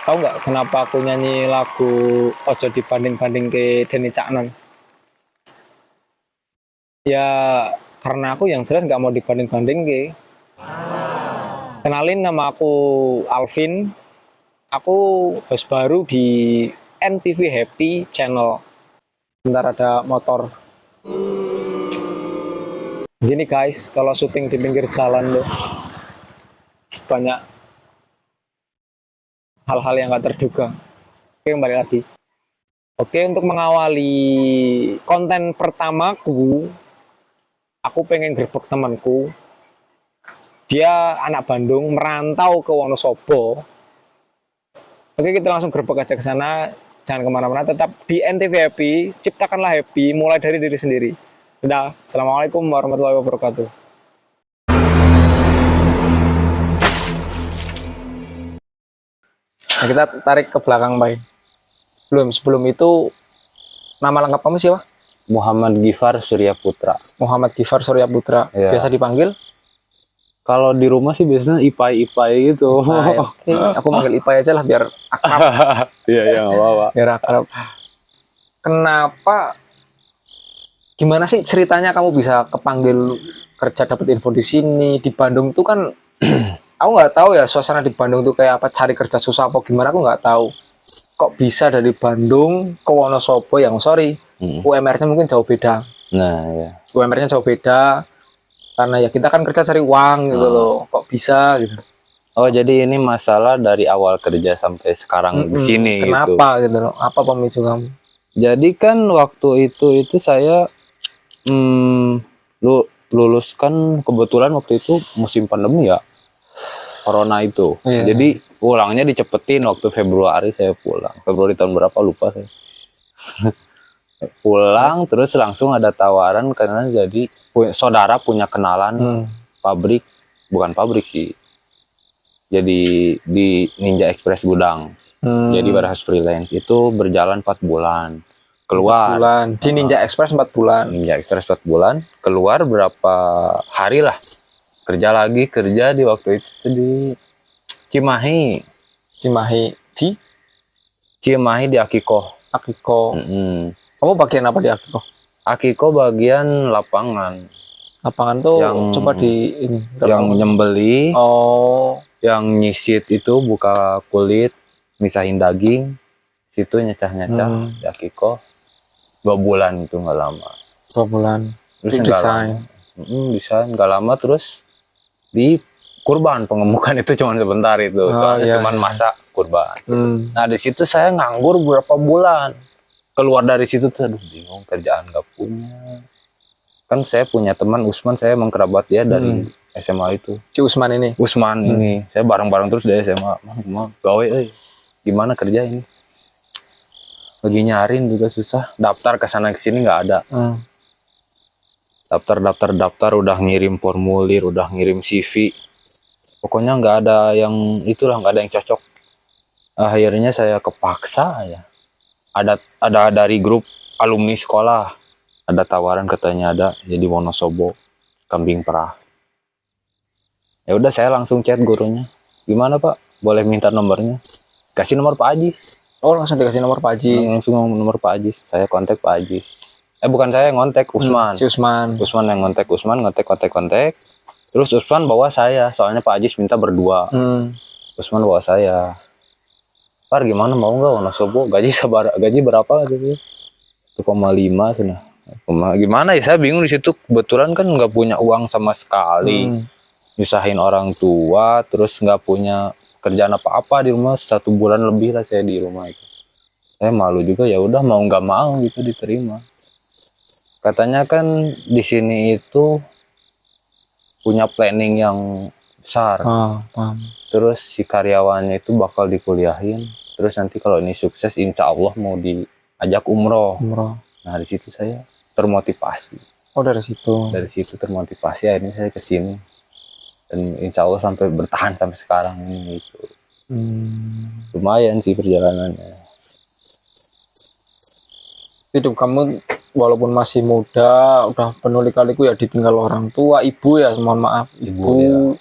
Tahu nggak kenapa aku nyanyi lagu Ojo dibanding-banding ke Denny Caknan? Ya karena aku yang jelas nggak mau dibanding-banding ke. Kenalin, nama aku Alvin. Aku host baru di NTV Happy Channel. Bentar, ada motor. Gini guys, kalau syuting di pinggir jalan loh, banyak hal-hal yang nggak terduga. Oke, kembali lagi. Oke, untuk mengawali konten pertamaku, aku pengen grebek temanku. Dia anak Bandung, merantau ke Wonosobo. Oke, kita langsung grebek aja ke sana. Jangan kemana-mana, tetap di NTV Happy. Ciptakanlah happy, mulai dari diri sendiri. Udah, assalamualaikum warahmatullahi wabarakatuh. Nah, kita tarik ke belakang, Bay. Sebelum itu, nama lengkap kamu siapa? Muhammad Gifar Surya Putra. Muhammad Gifar Surya Putra. Ya. Biasa dipanggil? Kalau di rumah sih biasanya Ipai gitu. Nah, oke, aku manggil Ipai aja lah biar akrab. Iya, nggak apa-apa. Biar akrab. Kenapa? Gimana sih ceritanya kamu bisa kepanggil kerja, dapat info di sini? Di Bandung tuh kan, aku nggak tahu ya suasana di Bandung tuh kayak apa, cari kerja susah apa gimana, aku nggak tahu. Kok bisa dari Bandung ke Wonosobo yang UMR-nya mungkin jauh beda. Nah, ya. UMR-nya jauh beda. Karena ya kita kan kerja cari uang gitu loh. Kok bisa gitu. Oh, jadi ini masalah dari awal kerja sampai sekarang di sini gitu. Kenapa gitu loh? Apa pemicu kamu? Jadi kan waktu itu saya lulus kan kebetulan waktu itu musim pandemi ya. Corona itu. Iya. Jadi pulangnya dicepetin waktu Februari saya pulang. Februari tahun berapa lupa saya. Pulang terus langsung ada tawaran karena jadi saudara punya kenalan pabrik, bukan pabrik sih. Jadi di Ninja Express Gudang. Jadi warehouse freelance itu berjalan 4 bulan. Keluar 4 bulan. Di Ninja Express 4 bulan. Ninja Express 4 bulan. Keluar berapa hari lah. Kerja di waktu itu di Cimahi. Cimahi di Akiko. Kamu bagian apa di Akiko? Akiko bagian lapangan. Lapangan tuh yang coba di ini. Yang nyembeli. Oh. Yang nyisit itu buka kulit, misahin daging. Situ nyacah-nyacah di Akiko. 2 bulan itu nggak lama. 2 bulan. Terus desain. Desain nggak lama terus di kurban, pengemukan itu cuma sebentar itu. Soalnya cuma masak kurban. Nah di situ saya nganggur berapa bulan. Keluar dari situ tuh aduh bingung, kerjaan nggak punya. Kan saya punya teman Usman, saya mengkerabat dia dari SMA itu. Si Usman ini? Usman ini. Saya bareng-bareng terus dari SMA. Gawe gimana kerja ini? Lagi nyariin juga susah. Daftar ke sana ke sini nggak ada. Daftar udah ngirim formulir, udah ngirim CV. Pokoknya nggak ada yang itulah, nggak ada yang cocok. Akhirnya saya kepaksa ya. Ada dari grup alumni sekolah. Ada tawaran katanya ada jadi Wonosobo, Kambing Perah. Ya udah saya langsung chat gurunya. Gimana Pak? Boleh minta nomornya? Kasih nomor Pak Ajis. Oh, langsung dikasih nomor Pak Ajis. Langsung nomor Pak Ajis. Saya kontak Pak Ajis. Bukan saya yang ngontek, Usman. Si Usman. Usman yang ngontek, kontek. Terus Usman bawa saya, soalnya Pak Ajis minta berdua. Usman bawa saya. Par gimana, mau nggak Wonosobo? Gaji berapa gitu? 1,5 sana. Gimana ya, saya bingung di situ. Kebetulan kan nggak punya uang sama sekali. Nyusahin orang tua, terus nggak punya kerjaan apa-apa di rumah. 1 bulan lebih lah saya di rumah itu. Saya malu juga, ya udah mau nggak mau gitu diterima. Katanya kan di sini itu punya planning yang besar. Terus si karyawannya itu bakal dikuliahin. Terus nanti kalau ini sukses, insya Allah mau diajak umroh. Nah di situ saya termotivasi. Oh dari situ? Dari situ termotivasi, akhirnya saya kesini. Dan insya Allah sampai bertahan sampai sekarang ini gitu. Lumayan sih perjalanannya. Hidup kamu walaupun masih muda, udah penuh lika-liku ya, ditinggal orang tua, ibu ya, mohon maaf, ibu ya.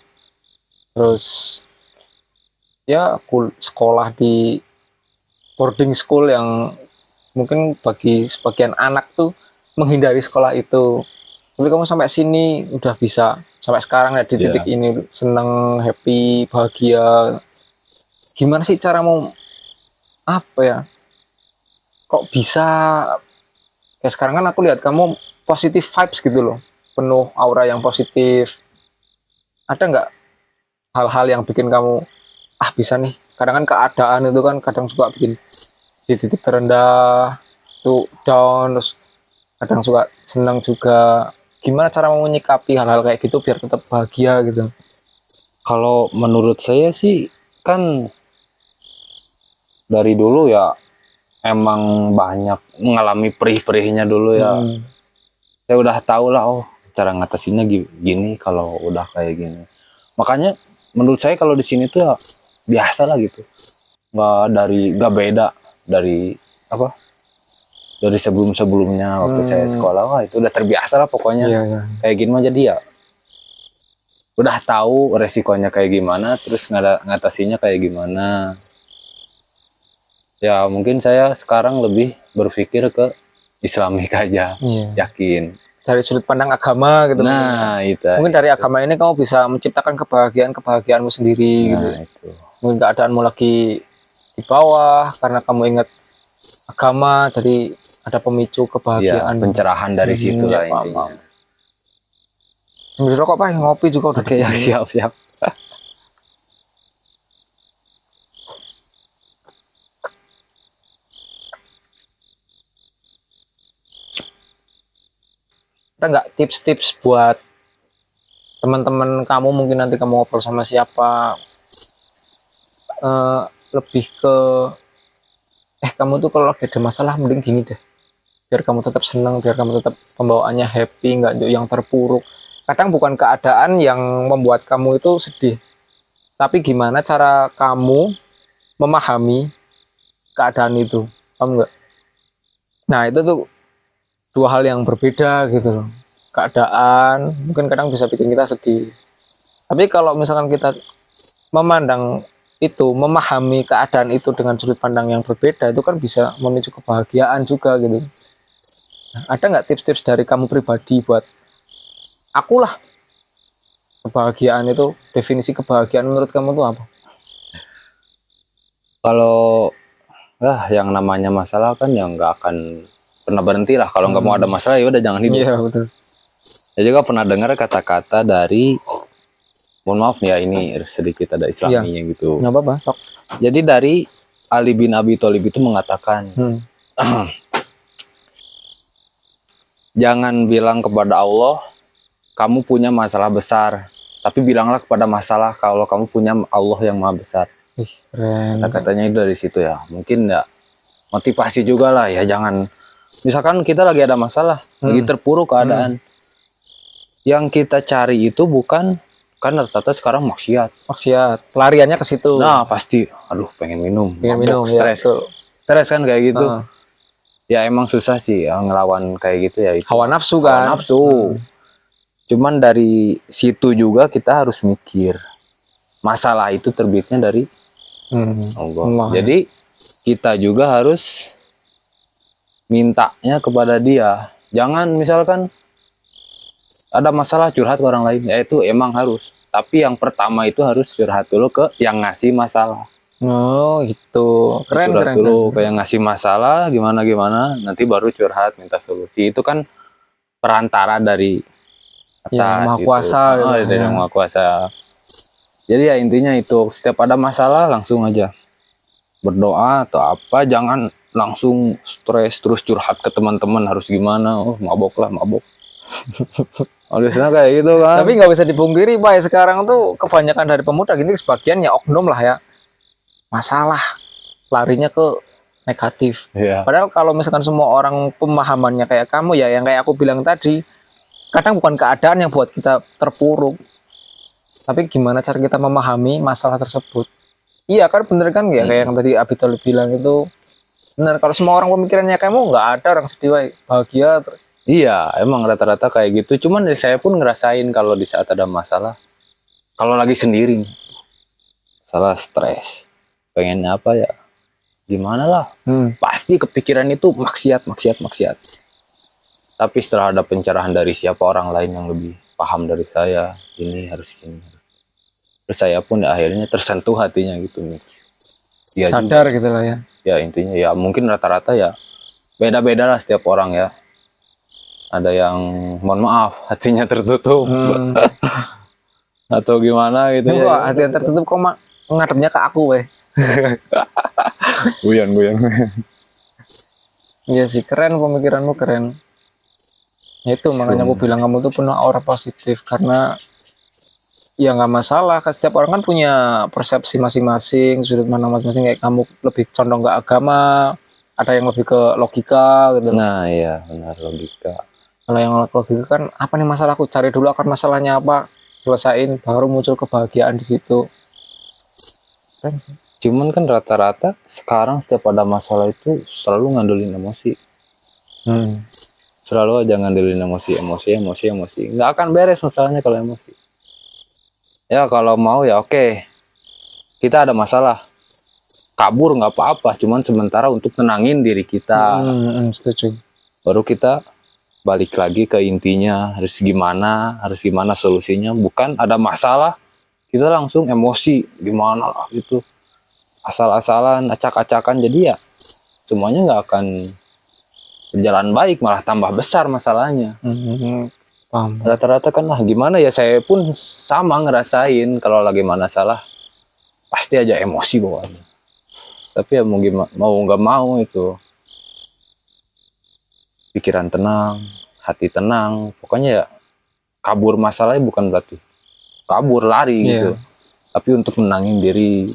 Terus ya sekolah di boarding school yang mungkin bagi sebagian anak tuh menghindari sekolah itu. Tapi kamu sampai sini udah bisa sampai sekarang ya di Iya. titik ini seneng, happy, bahagia. Gimana sih caramu apa ya? Kok bisa kayak sekarang kan aku lihat kamu positif vibes gitu loh, penuh aura yang positif. Ada nggak hal-hal yang bikin kamu bisa nih? Kadang kan keadaan itu kan kadang suka bikin di titik terendah, tuh down, terus kadang suka senang juga. Gimana cara menyikapi hal-hal kayak gitu biar tetap bahagia gitu? Kalau menurut saya sih kan dari dulu ya emang banyak mengalami perih-perihnya dulu ya. Saya udah tahu lah, oh cara ngatasinnya gini kalau udah kayak gini. Makanya menurut saya kalau di sini tuh ya biasa lah gitu. Nggak beda dari apa? Dari sebelum-sebelumnya waktu saya sekolah, wah itu udah terbiasa lah pokoknya. Iya, iya. Kayak gini mah jadi ya udah tahu resikonya kayak gimana, terus ngatasinya kayak gimana. Ya mungkin saya sekarang lebih berpikir ke Islamik aja, Iya. yakin. Dari sudut pandang agama gitu. Nah, itu. Mungkin dari agama ini kamu bisa menciptakan kebahagiaanmu sendiri gitu. Nah, itu. Mungkin keadaanmu lagi di bawah karena kamu ingat agama, jadi ada pemicu Iya, kebahagiaan. pencerahan dari situ lah paham, intinya. paham. Sambil rokok Pak, ngopi juga udah. Oke, ya siap. Ada nggak tips-tips buat teman-teman kamu, mungkin nanti kamu ngobrol sama siapa, lebih ke kamu tuh kalau lagi ada masalah mending gini deh, biar kamu tetap senang, biar kamu tetap pembawaannya happy, nggak yang terpuruk. Kadang bukan keadaan yang membuat kamu itu sedih, tapi gimana cara kamu memahami keadaan itu, paham nggak? Nah itu tuh dua hal yang berbeda gitu loh. Keadaan mungkin kadang bisa bikin kita sedih, tapi kalau misalkan kita memandang itu, memahami keadaan itu dengan sudut pandang yang berbeda, itu kan bisa memicu kebahagiaan juga gitu. Nah, ada nggak tips-tips dari kamu pribadi buat akulah kebahagiaan itu, definisi kebahagiaan menurut kamu tuh apa? Kalau yang namanya masalah kan yang nggak akan pernah berhenti lah. Kalau nggak mau ada masalah ya udah jangan hidup. Iya betul. Saya juga pernah dengar kata-kata dari, mohon maaf nih ya ini sedikit ada Islaminya gitu. Nggak apa-apa, sok. Jadi dari Ali bin Abi Thalib itu mengatakan, jangan bilang kepada Allah kamu punya masalah besar, tapi bilanglah kepada masalah kalau kamu punya Allah yang maha besar. Keren. Katanya itu dari situ ya. Mungkin ya motivasi juga lah ya, jangan misalkan kita lagi ada masalah, lagi terpuruk keadaan. Yang kita cari itu bukan, kan rata-rata sekarang maksiat, pelariannya ke situ. Nah pasti, aduh pengen minum, stres, stres kan kayak gitu. Ya emang susah sih ya, ngelawan kayak gitu ya. Itu hawa nafsu kan. Hawa nafsu. Cuman dari situ juga kita harus mikir, masalah itu terbitnya dari Allah. Jadi kita juga harus mintanya kepada Dia. Jangan misalkan ada masalah curhat ke orang lain, ya itu emang harus. Tapi yang pertama itu harus curhat dulu ke yang ngasih masalah. Oh gitu, keren. Curhat dulu ke yang ngasih masalah, gimana, nanti baru curhat minta solusi. Itu kan perantara dari atas, yang maha gitu. kuasa. Dari yang maha kuasa. Jadi ya intinya itu, setiap ada masalah langsung aja berdoa atau apa, jangan langsung stres terus curhat ke teman-teman harus gimana, mabok. Harusnya kayak gitu kan. Tapi nggak bisa dipungkiri Pak, sekarang tuh kebanyakan dari pemuda gini, sebagian ya oknum lah ya, masalah larinya ke negatif. Padahal kalau misalkan semua orang pemahamannya kayak kamu ya, yang kayak aku bilang tadi, kadang bukan keadaan yang buat kita terpuruk, tapi gimana cara kita memahami masalah tersebut. Iya kan, bener kan ya, kayak yang tadi Abi Thalib bilang itu bener. Kalau semua orang pemikirannya kamu, nggak ada orang sedih bahagia terus. Iya, emang rata-rata kayak gitu. Cuman saya pun ngerasain kalau di saat ada masalah, kalau lagi sendiri, Salah stres. Pengennya apa ya? Gimana lah? Hmm. Pasti kepikiran itu maksiat. Tapi setelah ada pencerahan dari siapa orang lain yang lebih paham dari saya, ini harus gini. Terus saya pun akhirnya tersentuh hatinya gitu nih. Ya Sadar gitu lah ya. Ya intinya ya mungkin rata-rata ya beda-beda lah setiap orang ya. Ada yang mohon maaf hatinya tertutup atau gimana gitu Kok ya. hati yang tertutup kok ngadepnya ke aku weh. Guyon. Iya sih, keren pemikiranmu, keren. Itu makanya aku bilang kamu tuh penuh aura positif, karena ya nggak masalah, kan setiap orang kan punya persepsi masing-masing, sudut pandang masing-masing. Kayak kamu lebih condong ke agama, ada yang lebih ke logika gitu. Nah iya benar, logika. Kalau yang logika kan apa nih masalahku, cari dulu akar masalahnya apa, selesain, baru muncul kebahagiaan di situ. Keren sih. Cuman kan rata-rata sekarang setiap ada masalah itu selalu ngandelin emosi. Selalu aja ngandelin emosi. Nggak akan beres masalahnya kalau emosi. Ya kalau mau ya oke. Kita ada masalah. Kabur nggak apa-apa, cuman sementara untuk tenangin diri kita. Setuju. Baru kita balik lagi ke intinya, harus gimana solusinya. Bukan ada masalah, kita langsung emosi, gimana lah gitu. Asal-asalan, acak-acakan, jadi ya semuanya nggak akan berjalan baik, malah tambah besar masalahnya. Paham. Rata-rata kan lah gimana ya, saya pun sama ngerasain kalau lagi masalah pasti aja emosi bawaannya. Tapi ya mau nggak mau itu pikiran tenang, hati tenang, pokoknya ya kabur masalahnya bukan berarti kabur lari gitu, tapi untuk menangin diri.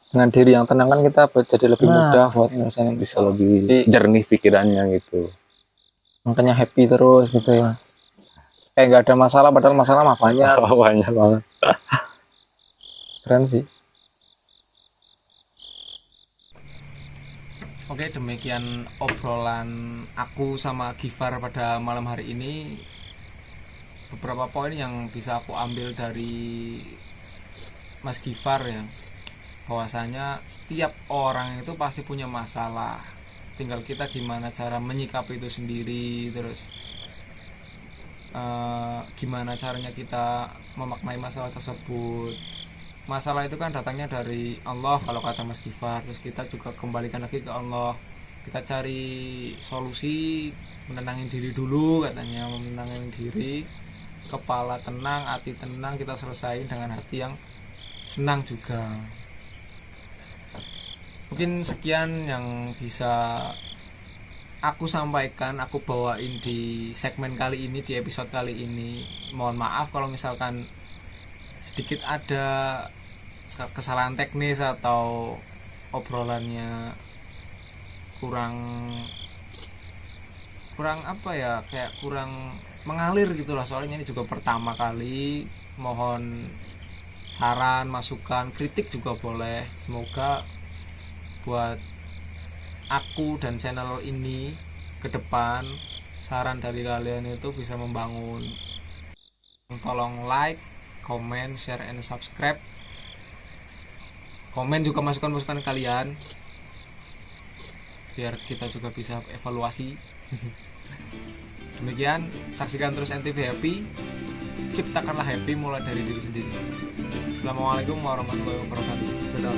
Dengan diri yang tenang kan kita jadi lebih mudah buat misalnya bisa lebih jernih pikirannya gitu. Makanya happy terus gitu ya. Kayak nggak ada masalah, padahal masalah mah banyak. Banyak banget. Keren sih. Oke, demikian obrolan aku sama Gifar pada malam hari ini. Beberapa poin yang bisa aku ambil dari Mas Gifar ya, bahwasanya setiap orang itu pasti punya masalah, tinggal kita gimana cara menyikapi itu sendiri, terus gimana caranya kita memaknai masalah tersebut. Masalah itu kan datangnya dari Allah kalau kata Mas Gifar, terus kita juga kembalikan lagi ke Allah, kita cari solusi, menenangin diri dulu katanya, menenangin diri, kepala tenang, hati tenang, kita selesaiin dengan hati yang senang juga. Mungkin sekian yang bisa aku sampaikan, aku bawain di segmen kali ini, di episode kali ini. Mohon maaf kalau misalkan sedikit ada kesalahan teknis atau obrolannya kurang apa ya, kayak kurang mengalir gitulah, soalnya ini juga pertama kali. Mohon saran, masukan, kritik juga boleh. Semoga buat aku dan channel ini ke depan, saran dari kalian itu bisa membangun. Tolong like, comment, share, and subscribe. Komen juga masukan-masukan kalian biar kita juga bisa evaluasi. Demikian, saksikan terus NTV Happy. Ciptakanlah happy mulai dari diri sendiri. Assalamualaikum warahmatullahi wabarakatuh. Dadah.